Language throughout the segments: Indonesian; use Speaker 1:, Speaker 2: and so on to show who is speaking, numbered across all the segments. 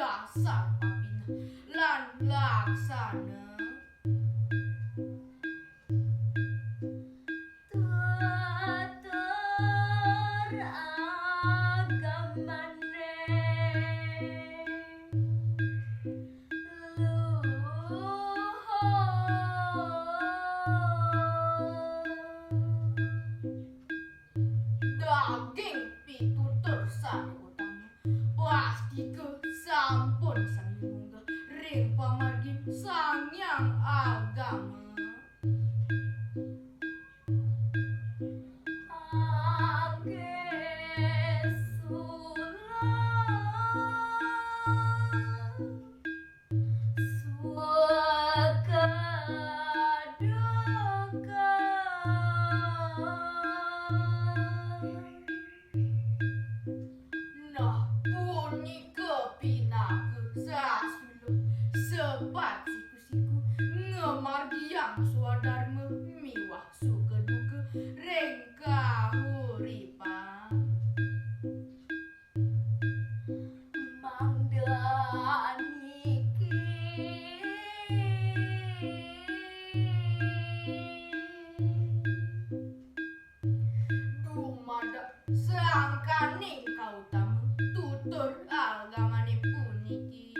Speaker 1: dasar papina lan laksana. Daging pitutur sane utama pasti kesampun sami munggah ring pamargi sangyang agama. Nah bunyi kepinaku sasulo sepat siku-siku ngemargiang swadharma miwah suka duka ring kahuripan. Mangdaniki dumada sangkaning kautama tutur agamane puniki.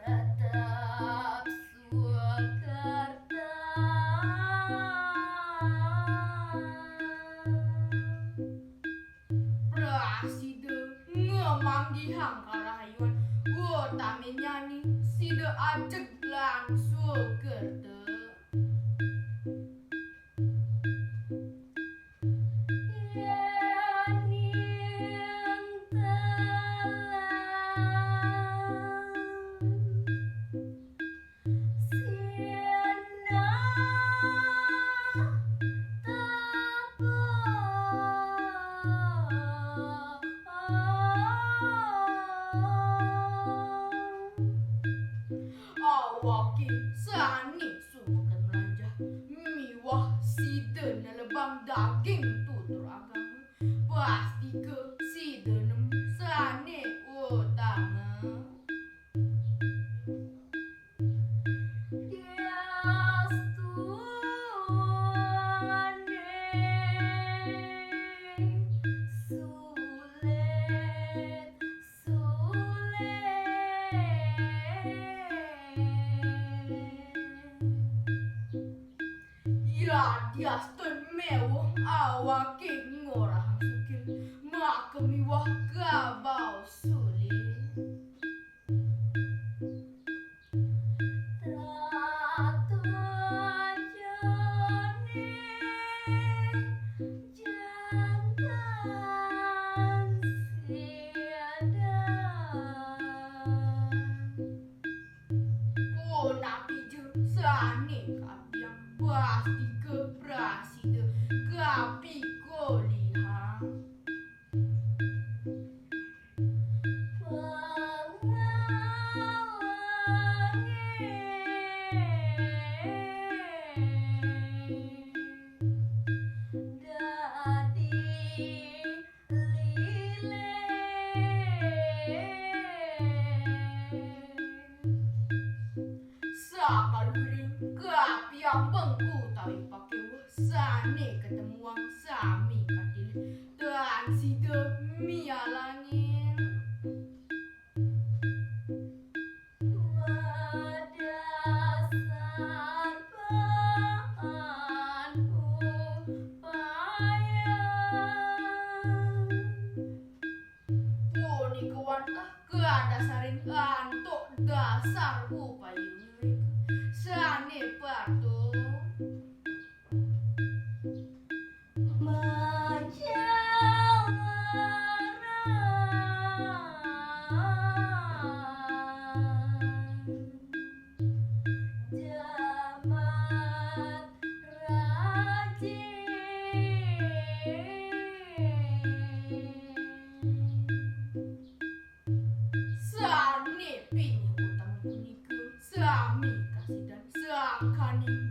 Speaker 1: Tetap Surakarta Prasida ngemanggihang karahayuan utami nyani sida ajeg lan Surakarta. Awaki sani sukan melanjah miwah sida nalebang daging tutur agama pasti ke sida nem sane utama. Diastun mewah awake ngorahang sukil maka miwah kabau sulit. Sane kabiang pasti keprasida kapi kolihang. Sakaluring kapiang bengku tawi pake sane ketemuang sami katil dan sida mialangin. Madasar bahan upayang punikuan keadasarin antuk dasar upayang sane patuh sane pini utang puniku sami kaning